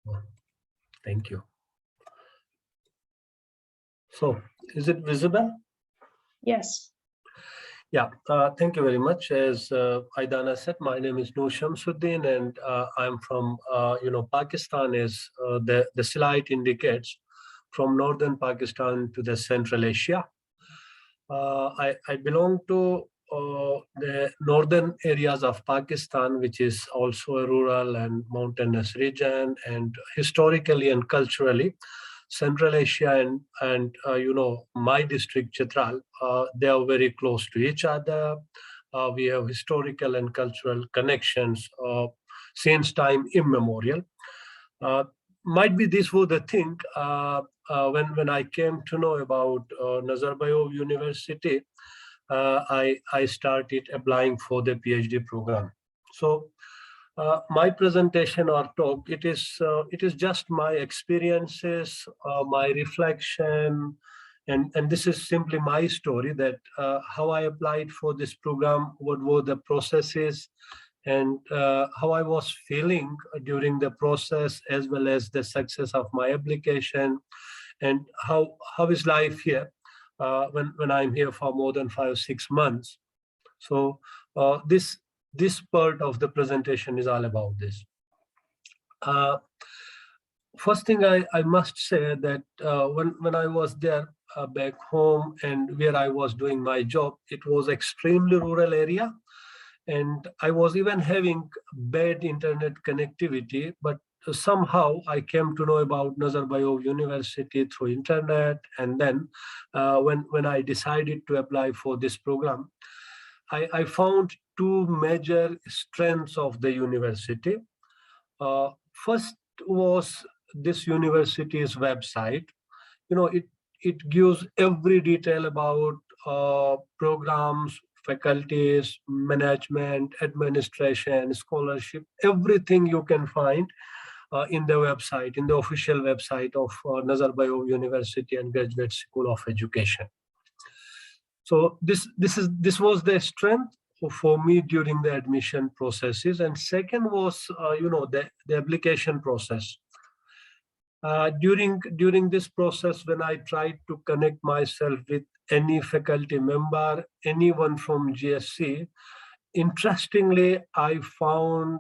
Oh, thank you. So, is it visible? Yes. Yeah, thank you very much. As Aidana said, my name is Noor Shamsuddin, and I'm from, Pakistan, as the slide indicates, from northern Pakistan to the Central Asia. I belong to the northern areas of Pakistan, which is also a rural and mountainous region, and historically and culturally, Central Asia and my district Chitral, they are very close to each other. We have historical and cultural connections since time immemorial. Uh, might be this was the thing when I came to know about Nazarbayev University. I started applying for the PhD program. So my presentation or talk, it is just my experiences, my reflection, and this is simply my story, that how I applied for this program, what were the processes, and how I was feeling during the process, as well as the success of my application, and how is life here when I'm here for more than 5-6 months. So this part of the presentation is all about this. First thing I must say that when I was there back home and where I was doing my job, it was extremely rural area, and I was even having bad internet connectivity, but somehow I came to know about Nazarbayev University through internet, and then when I decided to apply for this program, I found two major strengths of the university. First was this university's website. It gives every detail about programs, faculties, management, administration, scholarship, everything you can find in the website, in the official website of Nazarbayev University and Graduate School of Education. So this was the strength for me during the admission processes. And second was the application process. During this process, when I tried to connect myself with any faculty member, anyone from GSC, interestingly, I found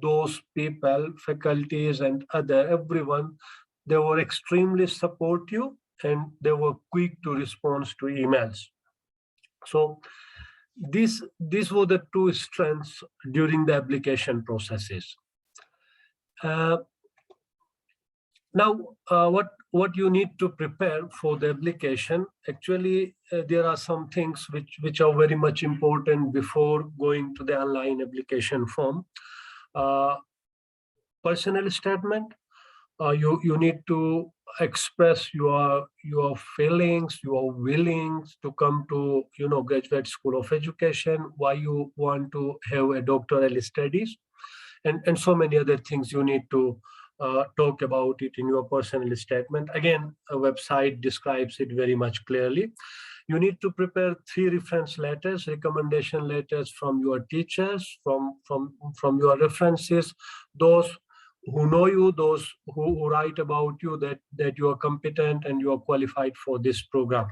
those people, faculties and everyone, they were extremely supportive and they were quick to respond to emails. So these were the two strengths during the application processes. Now, what you need to prepare for the application, actually, there are some things which are very much important before going to the online application form. Personal statement, you need to express your feelings, your willings to come to Graduate School of Education, why you want to have a doctoral studies, and so many other things you need to talk about it in your personal statement. Again, a website describes it very much clearly. You need to prepare 3 reference letters, recommendation letters from your teachers, from your references, those who know you, those who write about you, that you are competent and you are qualified for this program.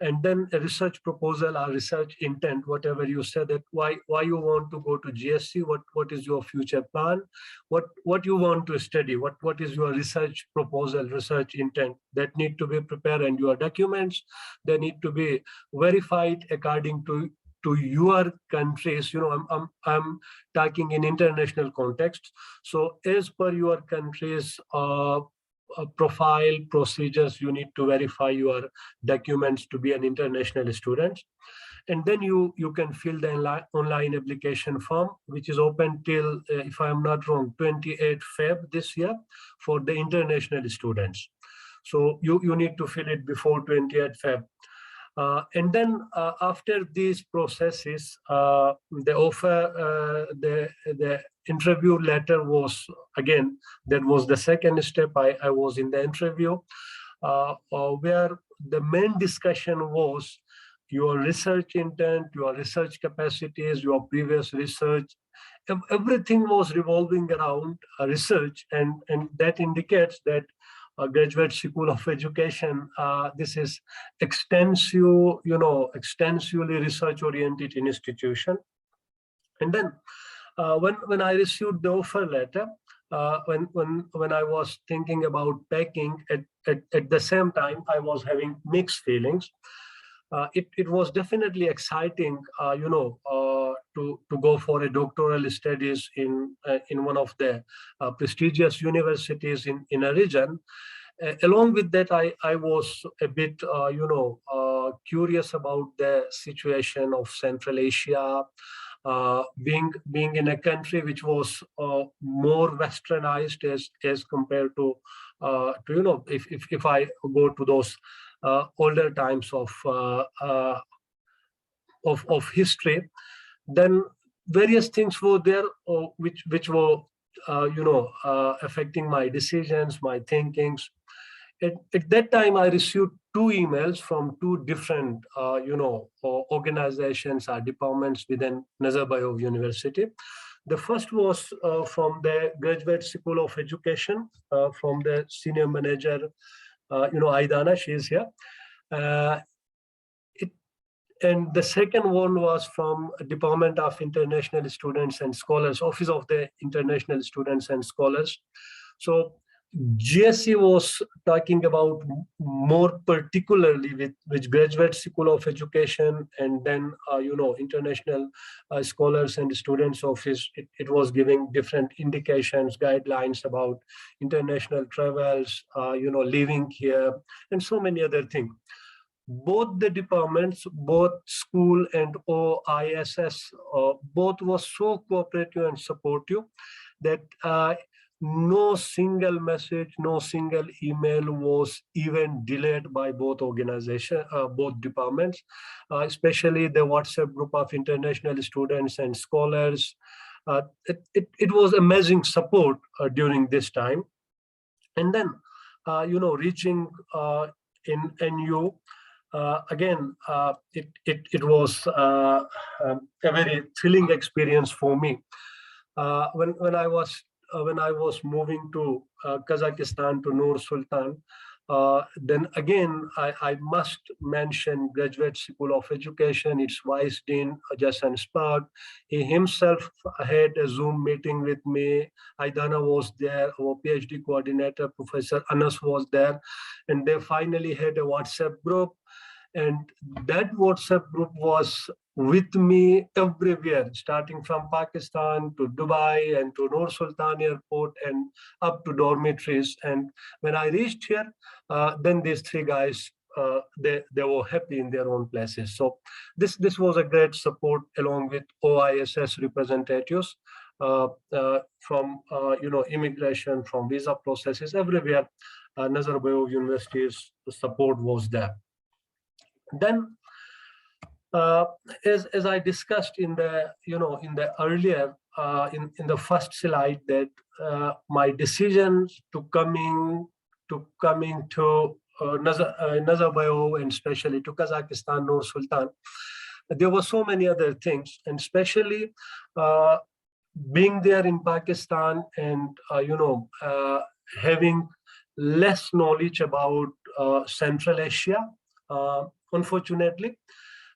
And then a research proposal or research intent, whatever you said, that why you want to go to GSC, what is your future plan, what you want to study, what is your research proposal, research intent, that need to be prepared, and your documents, they need to be verified according to your countries. I'm talking in international context. So as per your countries profile procedures, you need to verify your documents to be an international student. And then you can fill the online application form, which is open till, if I'm not wrong, 28 Feb this year for the international students. So you need to fill it before 28 Feb. And then after these processes, the offer, the interview letter was, again, that was the second step. I was in the interview where the main discussion was your research intent, your research capacities, your previous research, everything was revolving around research, and that indicates that graduate school of education, this is extensively research oriented institution. And then when I received the offer letter, when I was thinking about packing, at the same time I was having mixed feelings. It was definitely exciting, to go for a doctoral studies in one of the prestigious universities in a region. Along with that, I was a bit, curious about the situation of Central Asia, being in a country which was more westernized as compared to if I go to those older times of history, then various things were there which were affecting my decisions, my thinkings. At that time, I received two emails from two different, organizations or departments within Nazarbayev University. The first was from the Graduate School of Education, from the senior manager, Aidana, she is here. And the second one was from Department of International Students and Scholars, Office of the International Students and Scholars. So GSE was talking about more particularly with Graduate School of Education, and then International Scholars and Students Office. It was giving different indications, guidelines about international travels, living here, and so many other things. Both the departments, both school and OISS, both was so cooperative and supportive that no single message, no single email was even delayed by both organizations, both departments, especially the WhatsApp group of international students and scholars. It was amazing support during this time. And then, reaching in NU, again, it was a very thrilling experience for me. When I was moving to Kazakhstan, to Nur Sultan, then again I must mention Graduate School of Education, its Vice Dean Jason Spark. He himself had a Zoom meeting with me. Aidana was there, our PhD coordinator, Professor Anas was there, and they finally had a WhatsApp group. And that WhatsApp group was with me everywhere, starting from Pakistan to Dubai and to Nur Sultan Airport and up to dormitories. And when I reached here, then these three guys, they were happy in their own places. So this was a great support, along with OISS representatives from immigration, from visa processes, everywhere. Nazarbayev University's support was there. Then, as I discussed in the earlier in the first slide, that my decisions to coming to Nazarbayev, and especially to Kazakhstan, Nur Sultan, there were so many other things, and especially being there in Pakistan and having less knowledge about Central Asia. Unfortunately,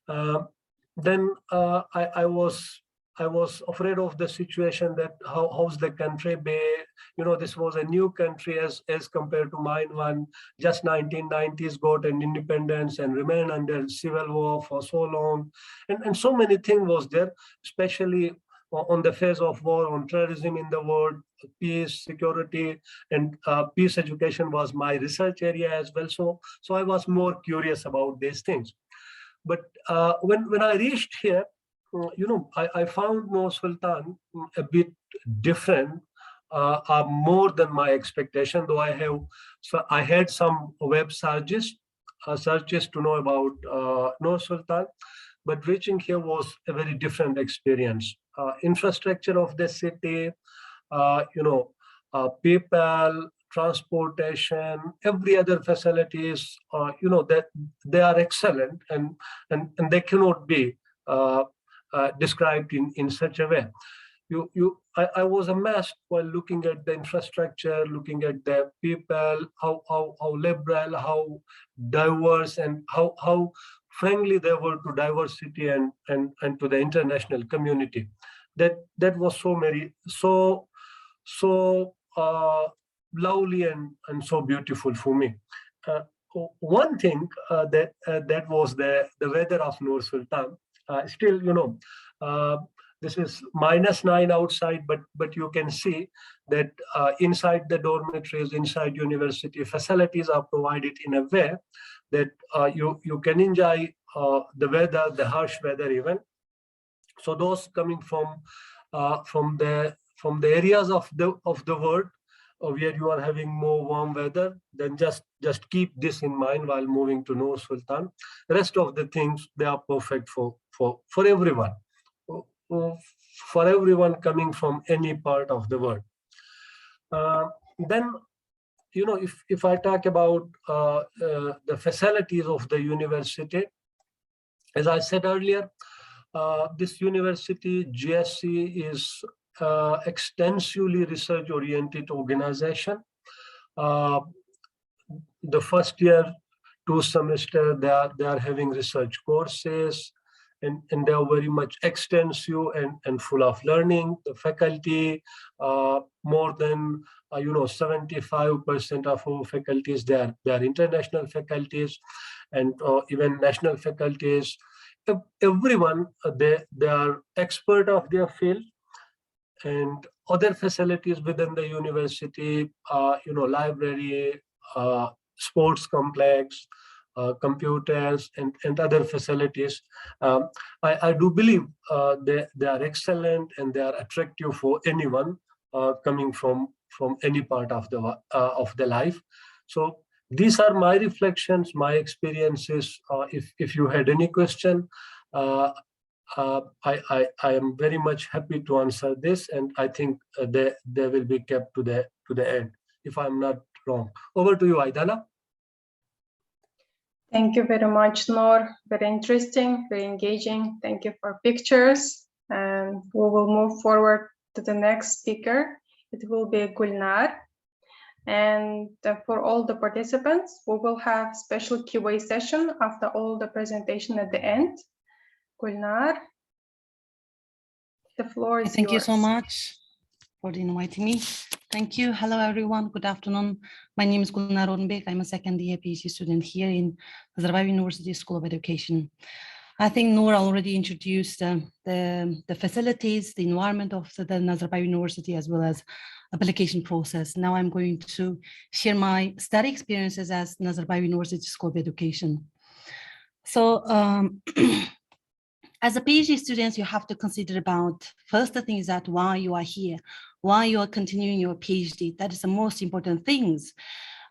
then I was afraid of the situation, that how's the country be. This was a new country as compared to mine one. Just 1990s got an independence and remained under civil war for so long, and so many things was there, especially on the phase of war, on terrorism in the world, peace, security, and peace education was my research area as well. So I was more curious about these things. But when I reached here, I found Nur Sultan a bit different, more than my expectation. Though I had some web searches to know about Nur Sultan, but reaching here was a very different experience. Infrastructure of the city, people, transportation, every other facilities, that they are excellent, and they cannot be described in such a way. I was amazed while looking at the infrastructure, looking at the people, how liberal, how diverse, and how friendly they were to diversity and to the international community. That was so lovely and so beautiful for me. Uh, One thing that was the weather of Nur Sultan. Still, this is -9 outside, but you can see that inside the dormitories, inside university, facilities are provided in a way that you can enjoy the weather, the harsh weather even. So those coming from the areas of the world where you are having more warm weather, then just keep this in mind while moving to Nur Sultan. The rest of the things, they are perfect for everyone, for everyone coming from any part of the world. Then, if I talk about the facilities of the university, as I said earlier, this university, GSC, is extensively research-oriented organization. The first year, 2 semesters, they are having research courses, and they are very much extensive and full of learning. The faculty, more than 75% of our faculties, they are international faculties, and even national faculties. Everyone, they are expert of their field. And other facilities within the university, library, sports complex, computers, and other facilities. I do believe they are excellent, and they are attractive for anyone coming from any part of the life. So these are my reflections, my experiences. If you had any question, I am very much happy to answer this, and I think they will be kept to the end, if I'm not wrong. Over to you, Aidana. Thank you very much, Noor. Very interesting, very engaging. Thank you for pictures. And we will move forward to the next speaker. It will be Gulnar. And for all the participants, we will have special Q&A session after all the presentation at the end. Gulnar, the floor is yours. Thank you so much for inviting me. Thank you. Hello, everyone. Good afternoon. My name is Gulnar Ornbek. I'm a second-year PhD student here in Nazarbayev University School of Education. I think Noor already introduced the facilities, the environment of the Nazarbayev University, as well as application process. Now I'm going to share my study experiences as Nazarbayev University School of Education. So as a PhD student, you have to consider about, first thing is that why you are here, why you are continuing your PhD. That is the most important things.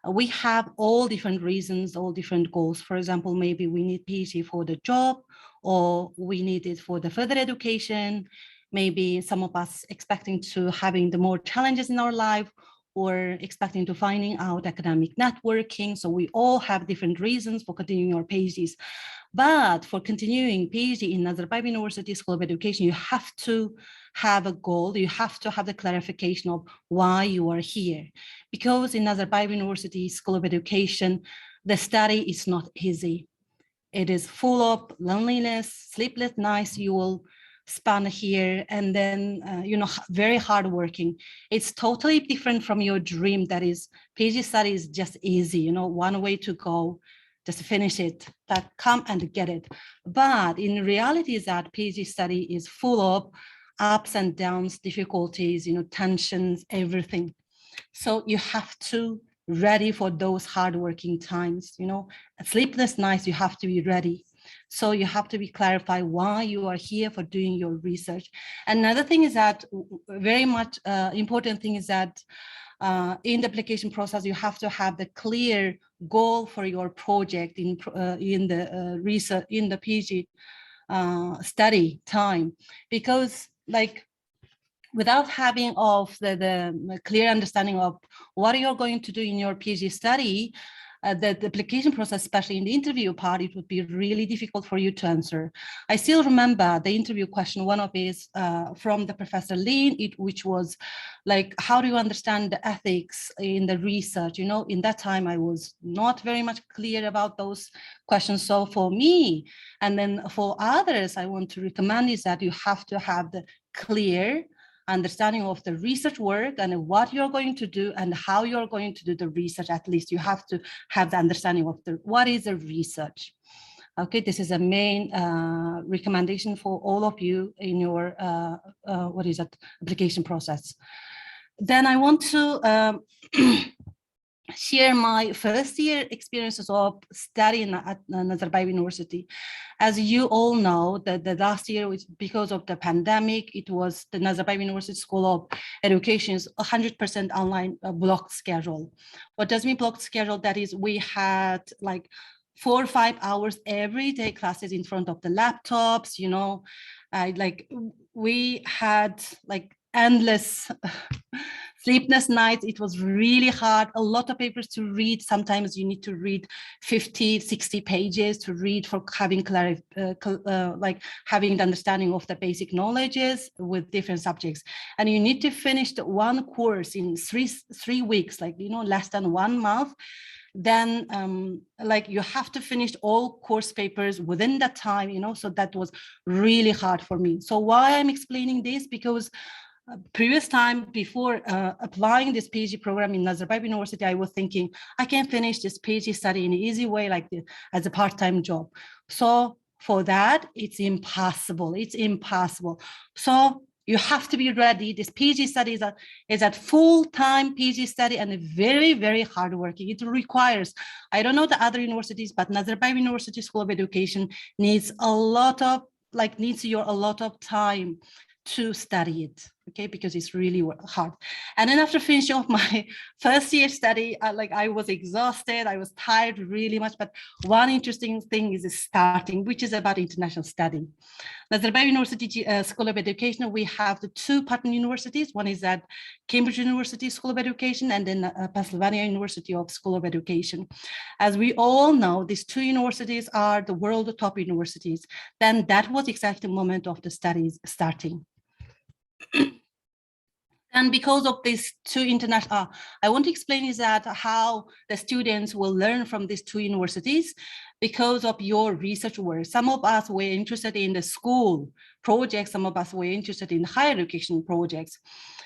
We have all different reasons, all different goals. For example, maybe we need PhD for the job, or we need it for the further education. Maybe some of us expecting to having the more challenges in our life, or expecting to finding out academic networking. So we all have different reasons for continuing our PhDs. But for continuing PhD in Nazarbayev University School of Education, you have to have a goal. You have to have the clarification of why you are here. Because in Nazarbayev University School of Education, the study is not easy. It is full of loneliness, sleepless nights you will spend here, and then, very hardworking. It's totally different from your dream that is PhD study is just easy, one way to go. Just finish it, that come and get it. But in reality is that PhD study is full of ups and downs, difficulties, tensions, everything. So you have to ready for those hardworking times, sleepless nights, you have to be ready. So you have to be clarified why you are here for doing your research. Another thing is that very much important thing is that in the application process, you have to have the clear goal for your project in the research, in the PhD study time, because without having of the clear understanding of what you're going to do in your PhD study, the application process, especially in the interview part, it would be really difficult for you to answer. I still remember the interview question, one of it is from the Professor Lin, which was like, how do you understand the ethics in the research? You know, in that time, I was not very much clear about those questions. So for me, and then for others, I want to recommend is that you have to have the clear understanding of the research work and what you're going to do and how you're going to do the research. At least you have to have the understanding of what is the research. Okay, this is a main recommendation for all of you in your application process. Then I want to share my first year experiences of studying at Nazarbayev University. As you all know, the last year, because of the pandemic, it was the Nazarbayev University School of Education is 100% online blocked schedule. What does mean blocked schedule? That is, we had like 4 or 5 hours every day classes in front of the laptops, you know, we had like endless sleepless nights. It was really hard, a lot of papers to read. Sometimes you need to read 50, 60 pages to read for having having the understanding of the basic knowledges with different subjects. And you need to finish the one course in three weeks, like, you know, less than 1 month. Then like you have to finish all course papers within that time, you know, so that was really hard for me. So why I'm explaining this, because previous time before applying this PhD program in Nazarbayev University, I was thinking I can finish this PhD study in an easy way, like as a part-time job. So for that, it's impossible. It's impossible. So you have to be ready. This PhD study is a full-time PhD study and very, very hardworking. It requires, I don't know the other universities, but Nazarbayev University School of Education needs a lot of time to study it, okay, because it's really hard. And then after finishing off my first year study, I was exhausted, I was tired really much, but one interesting thing is starting, which is about international study. Nazarbayev University School of Education, we have the 2 partner universities. One is at Cambridge University School of Education, and then Pennsylvania University of School of Education. As we all know, these 2 universities are the world top universities. Then that was exactly the moment of the studies starting. And because of these 2 international, I want to explain is that how the students will learn from these 2 universities because of your research work. Some of us were interested in the school projects, some of us were interested in higher education projects.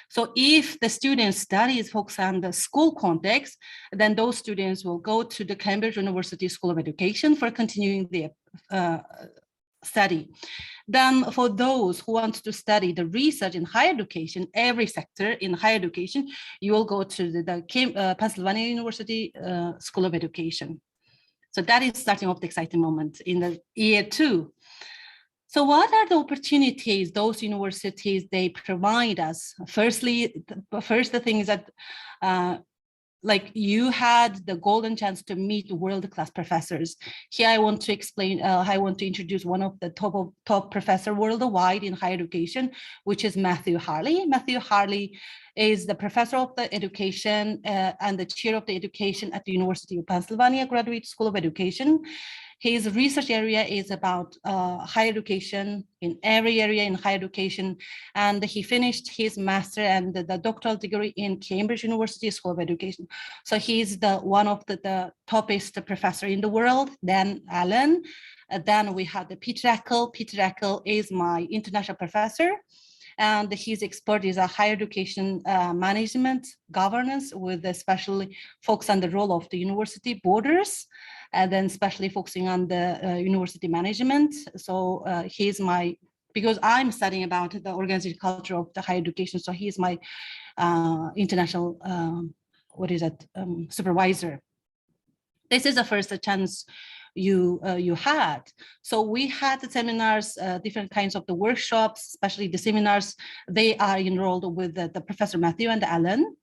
So if the student studies focus on the school context, then those students will go to the Cambridge University School of Education for continuing their study. Then for those who want to study the research in higher education, every sector in higher education, you will go to the Pennsylvania University School of Education. So that is starting off the exciting moment in the year 2. So what are the opportunities those universities, they provide us? Firstly, the thing is that like you had the golden chance to meet world-class professors. Here I want to explain, I want to introduce one of the top professor worldwide in higher education, which is Matthew Harley. Matthew Harley is the professor of the education and the chair of the education at the University of Pennsylvania Graduate School of Education. His research area is about higher education, in every area in higher education. And he finished his master and the doctoral degree in Cambridge University School of Education. So he's one of the toppest professor in the world. Then Alan. Then we have the Peter Eckel. Peter Eckel is my international professor. And his expert is a higher education management governance, with especially focus on the role of the university borders, and then especially focusing on the university management. So he's my, because I'm studying about the organizational culture of the higher education, so he's my international, supervisor. This is the first chance you had. So we had the seminars, different kinds of the workshops, especially the seminars. They are enrolled with the Professor Matthew and Alan.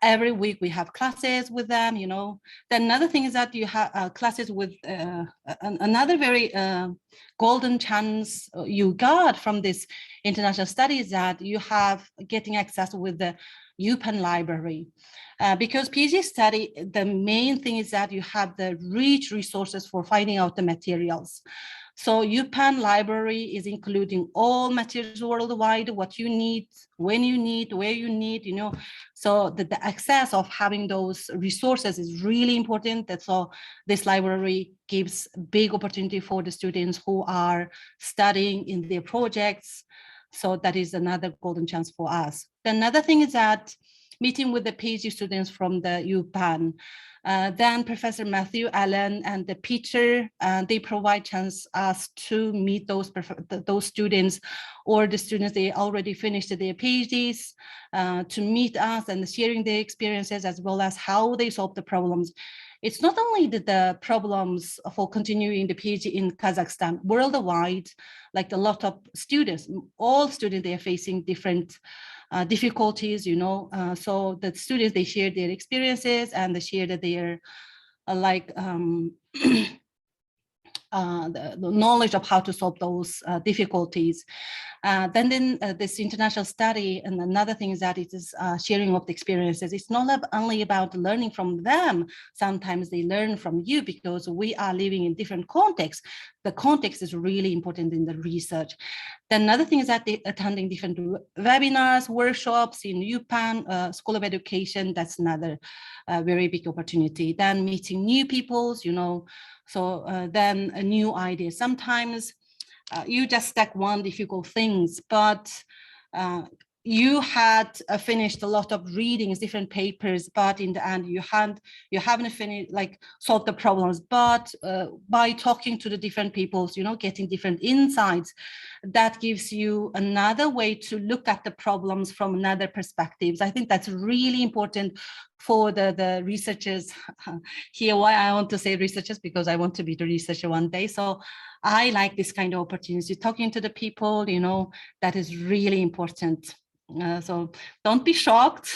Every week we have classes with them, you know. Then another thing is that you have classes with another very golden chance you got from this international studies, that you have getting access with the UPenn library. Because PhD study, the main thing is that you have the rich resources for finding out the materials. So UPenn library is including all materials worldwide, what you need, when you need, where you need, you know. So the access of having those resources is really important. That's all. This library gives big opportunity for the students who are studying in their projects. So that is another golden chance for us. Another thing is that meeting with the PhD students from the UPenn, then Professor Matthew Allen and the Peter, they provide chance us to meet those students or the students they already finished their PhDs, to meet us and sharing their experiences as well as how they solve the problems. It's not only the problems for continuing the PhD in Kazakhstan, worldwide, like a lot of students, all students, they are facing different difficulties, you know. So the students, they share their experiences and they share that they are the knowledge of how to solve those difficulties. Then this international study, and another thing is that it is sharing of the experiences. It's not only about learning from them. Sometimes they learn from you because we are living in different contexts. The context is really important in the research. Then another thing is that they attending different webinars, workshops in UPenn School of Education. That's another very big opportunity. Then meeting new peoples, you know. So then a new idea. Sometimes you just stack one difficult things, but you had finished a lot of readings, different papers, but in the end you haven't finished, like, solved the problems. But by talking to the different peoples, you know, getting different insights, that gives you another way to look at the problems from another perspectives. I think that's really important for the researchers here. Why I want to say researchers, because I want to be the researcher one day. So I like this kind of opportunity, talking to the people, you know, that is really important. So don't be shocked,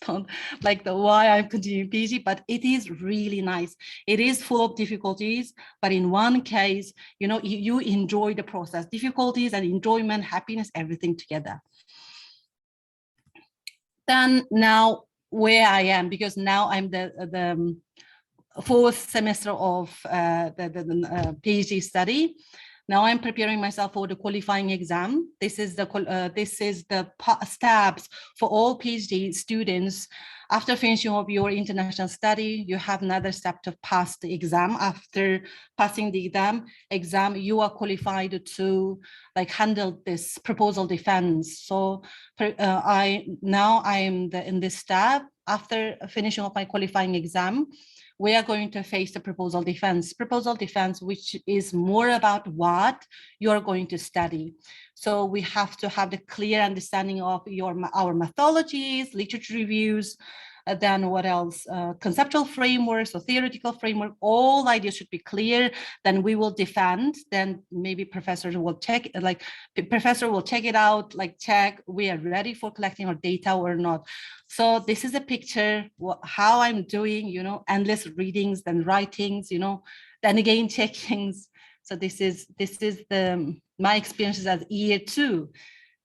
don't like the why I'm continuing PhD, but it is really nice. It is full of difficulties, but in one case, you know, you enjoy the process, difficulties and enjoyment, happiness, everything together. Then now where I am, because now I'm the fourth semester of the PhD study. Now I'm preparing myself for the qualifying exam. This is the steps for all PhD students. After finishing up your international study, you have another step to pass the exam. After passing the exam, you are qualified to like handle this proposal defense. So I am in this step. After finishing up my qualifying exam, we are going to face the proposal defense, which is more about what you are going to study. So we have to have the clear understanding of our methodologies, literature reviews, then what else? Conceptual frameworks or theoretical framework, all ideas should be clear. Then we will defend, then maybe professors will check, like the professor will check it out, like check we are ready for collecting our data or not. So this is a picture, how I'm doing, you know, endless readings, then writings, you know, then again checkings. So this is my experiences as year 2.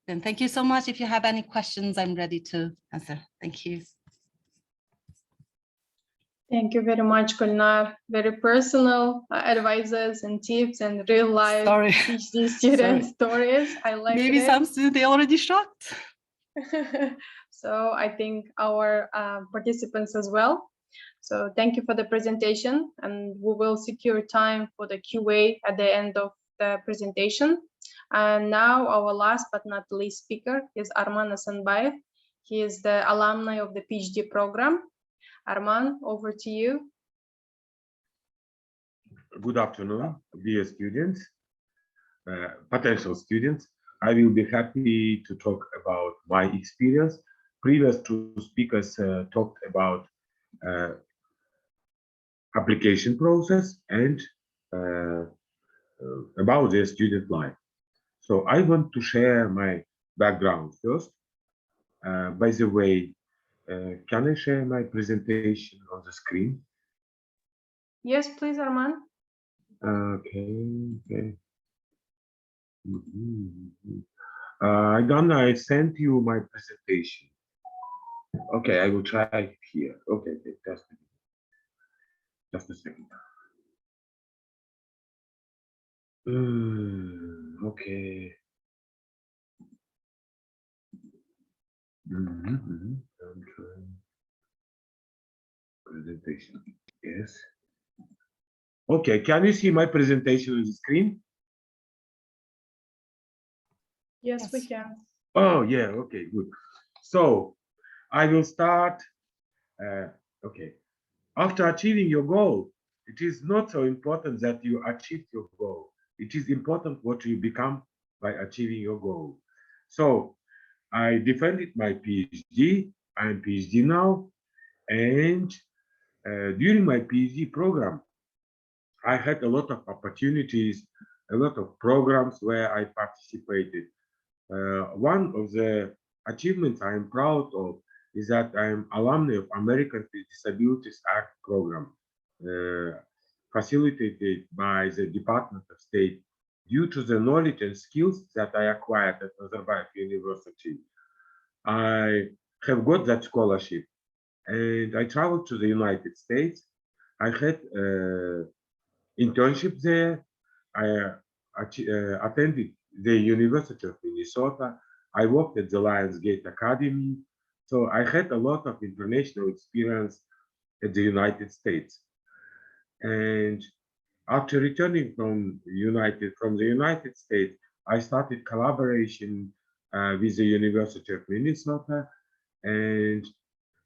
Then thank you so much. If you have any questions, I'm ready to answer. Thank you. Thank you very much, Gulnar. Very personal advices and tips and real life PhD student stories. I like it. Maybe some students, they already shocked. So I think our participants as well. So thank you for the presentation, and we will secure time for the QA at the end of the presentation. And now our last but not least speaker is Arman Nazarbayev. He is the alumni of the PhD program. Arman, over to you. Good afternoon, dear students, potential students. I will be happy to talk about my experience. Previous two speakers talked about application process and about their student life. So I want to share my background first. By the way, can I share my presentation on the screen? Yes, please, Arman. Okay. I sent you my presentation. Okay, I will try here. Okay, just a second. Okay. I'm trying presentation. Yes. Okay, can you see my presentation on the screen? Yes, we Yes. can. Oh, yeah, okay, good. So I will start. Okay. After achieving your goal, it is not so important that you achieved your goal. It is important what you become by achieving your goal. So I defended my PhD. I'm PhD now. And during my PhD program, I had a lot of opportunities, a lot of programs where I participated. One of the achievements I am proud of is that I am alumni of Americans with Disabilities Act program, uh, facilitated by the Department of State. Due to the knowledge and skills that I acquired at Nazarbayev University, I have got that scholarship, and I traveled to the United States. I had internship there. I attended the University of Minnesota. I worked at the Lionsgate Academy. So I had a lot of international experience at the United States. And after returning from the United States, I started collaboration with the University of Minnesota, and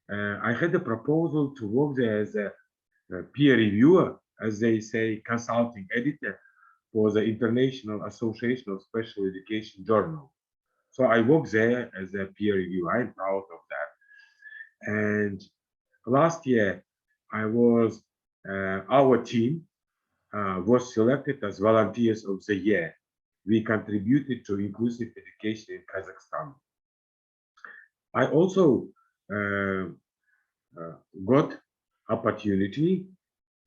I had a proposal to work there as a peer reviewer, as they say, consulting editor for the International Association of Special Education Journal. So I work there as a peer reviewer. I'm proud of that. And last year, our team was selected as volunteers of the year. We contributed to inclusive education in Kazakhstan. I also uh, got opportunity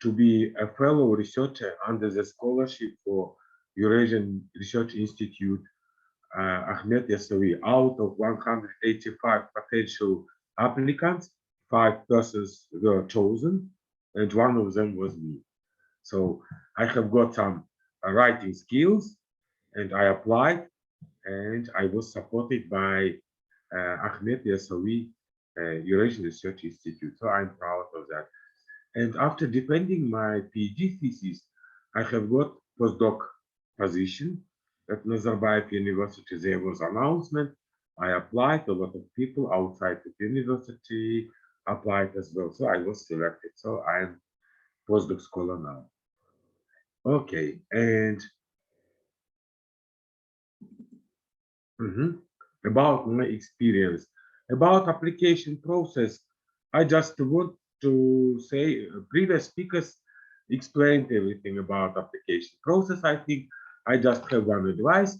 to be a fellow researcher under the scholarship for Eurasian Research Institute Ahmed Yasawi. Out of 185 potential applicants, 5 persons were chosen, and one of them was me. So I have got some writing skills, and I applied, and I was supported by Ahmed Yasawi Eurasian Research Institute. So I'm proud of that. And after defending my PhD thesis, I have got postdoc position at Nazarbayev University. There was announcement. I applied. A lot of people outside the university applied as well. So I was selected. So I'm postdoc scholar now. Okay, and about my experience, about application process, I just want to say previous speakers explained everything about application process. I think I just have one advice.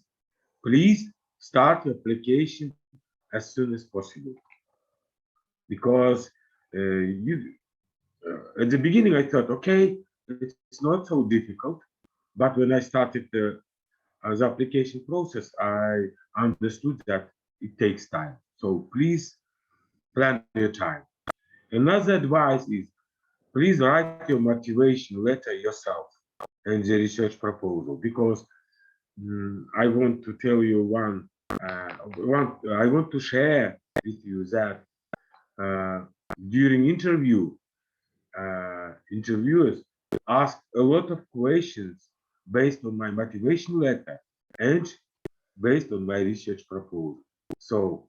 Please start your application as soon as possible, because at the beginning I thought, okay, it's not so difficult, but when I started the application process, I understood that it takes time. So please plan your time. Another advice is, please write your motivation letter yourself and the research proposal, because I want to tell you I want to share with you that during interview, interviewers ask a lot of questions based on my motivation letter and based on my research proposal. So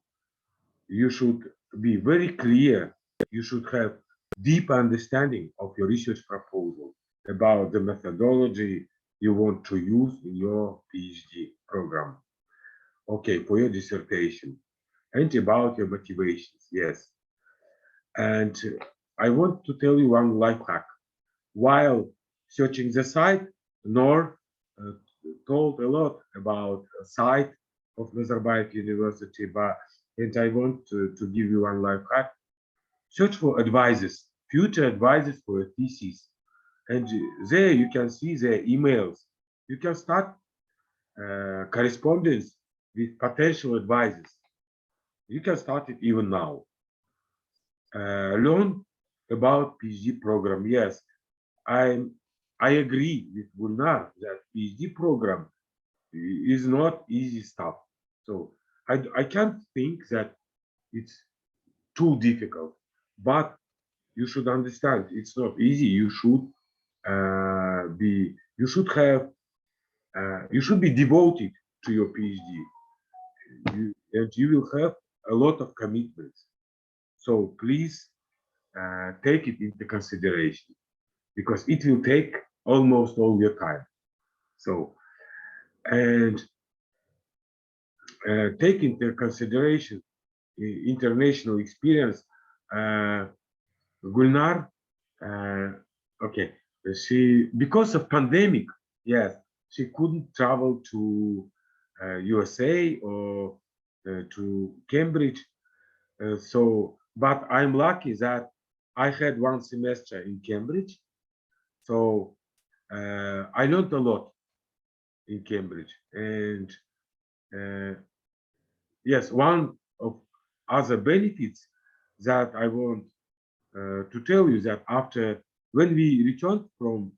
you should be very clear. You should have deep understanding of your research proposal about the methodology you want to use in your PhD program. Okay, for your dissertation, and about your motivations, yes. And I want to tell you one life hack. While searching the site, Noor uh, told a lot about the site of Nazarbayev University, and I want to give you one life hack. Search for advisors, future advisors for a thesis. And there you can see their emails. You can start correspondence with potential advisors. You can start it even now. learn about PhD program. Yes, I agree with Gulnar that PhD program is not easy stuff. So I can't think that it's too difficult, but you should understand it's not easy. You should be devoted to your PhD, and you will have a lot of commitments. So please take it into consideration because it will take almost all your time. So and take into consideration international experience. Gulnar, uh, okay, because of pandemic, yes, she couldn't travel to USA or to Cambridge. But I'm lucky that I had one semester in Cambridge, so I learned a lot in Cambridge. And yes, one of other benefits that I want to tell you that after when we returned from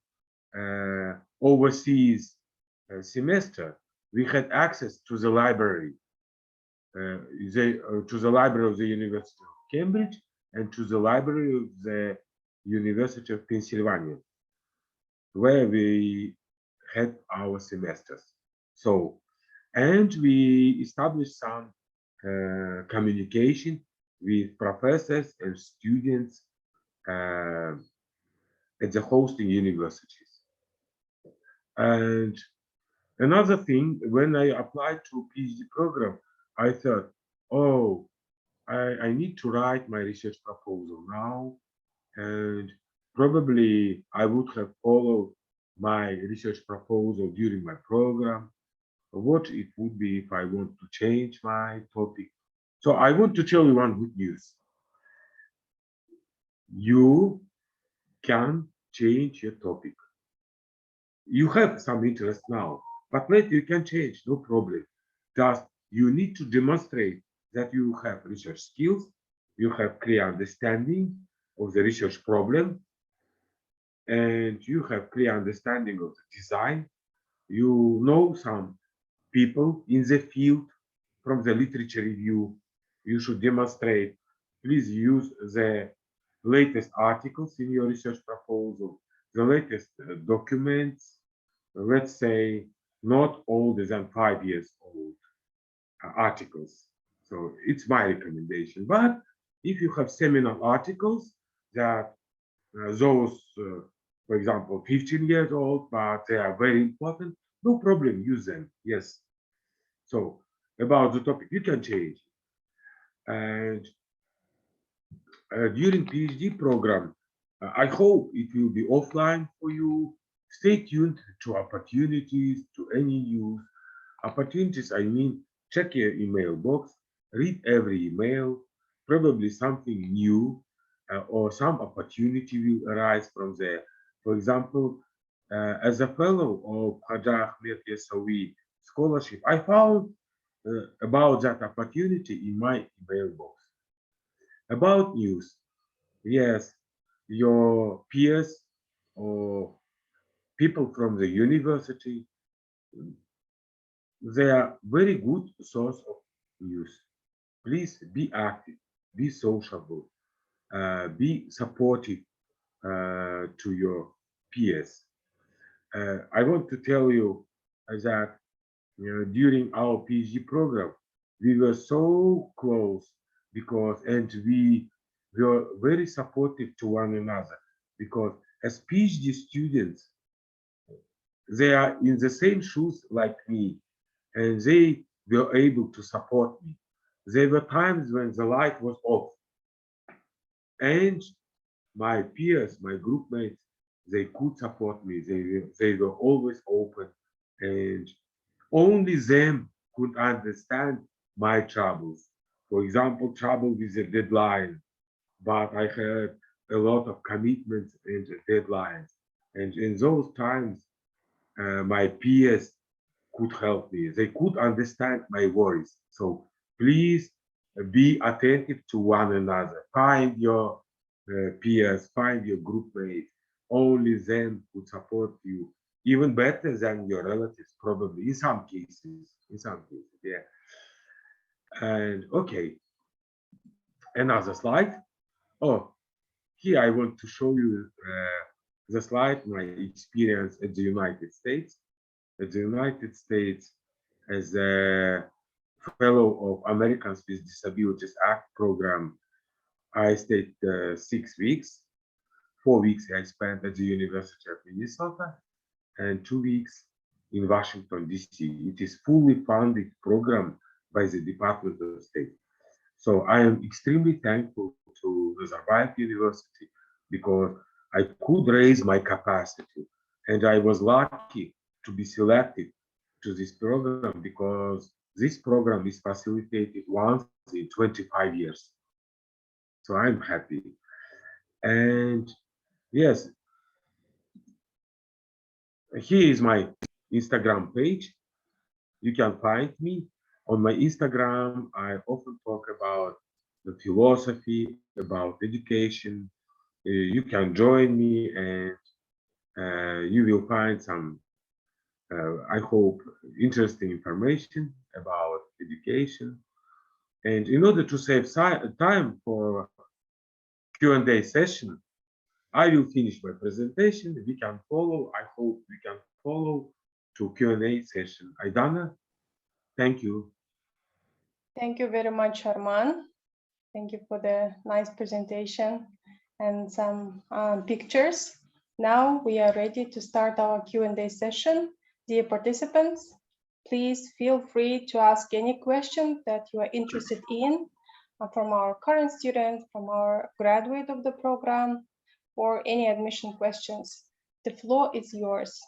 overseas semester, we had access to the library, to the library of the University of Cambridge and to the library of the University of Pennsylvania, where we had our semesters. So, and we established some communication with professors and students at the hosting universities. And another thing, when I applied to PhD program, I thought, oh, I need to write my research proposal now, and probably I would have followed my research proposal during my program, what it would be if I want to change my topic. So I want to tell you one good news. You can change your topic. You have some interest now, but later you can change, no problem. Just you need to demonstrate that you have research skills, you have clear understanding of the research problem, and you have clear understanding of the design. You know some people in the field from the literature review. You should demonstrate. Please use the latest articles in your research proposal, the latest documents, let's say not older than 5 years old articles. So it's my recommendation. But if you have seminal articles that for example, 15 years old, but they are very important, no problem, use them. Yes. So about the topic, you can change. And during PhD program, I hope it will be offline for you. Stay tuned to opportunities, to any news. Opportunities, I mean, check your email box, read every email, probably something new or some opportunity will arise from there. For example, as a fellow of Khaja Ahmed Yasawi scholarship, I found about that opportunity in my email box. About news, yes, your peers or people from the university, they are very good source of news. Please be active, be sociable, be supportive to your peers. I want to tell you that during our PhD program, we were so close and we were very supportive to one another because as PhD students, they are in the same shoes like me and they were able to support me. There were times when the light was off and my peers, my group mates, they could support me. They were always open and only them could understand my troubles. For example, trouble with the deadline, but I had a lot of commitments and deadlines. And in those times, my peers could help me. They could understand my worries. So please be attentive to one another. Find your peers, find your group mates. Only then would support you even better than your relatives, probably in some cases. Yeah. And okay, another slide. Oh, here I want to show you the slide, my experience at the United States. At the United States, as a fellow of Americans with Disabilities Act program, I stayed 6 weeks. 4 weeks I spent at the University of Minnesota and 2 weeks in Washington, D.C. It is fully funded program by the Department of State. So I am extremely thankful to Nazarbayev University because I could raise my capacity, and I was lucky to be selected to this program because this program is facilitated once in 25 years. So I'm happy. And yes, here is my Instagram page. You can find me on my Instagram. I often talk about the philosophy, about education. You can join me, and you will find some, I hope, interesting information about education. And in order to save time for Q&A session, I will finish my presentation. We can follow. I hope we can follow to Q&A session. Aidana, thank you. Thank you very much, Arman. Thank you for the nice presentation and some pictures. Now we are ready to start our Q&A session. Dear participants, please feel free to ask any question that you are interested in from our current student, from our graduate of the program, or any admission questions. The floor is yours.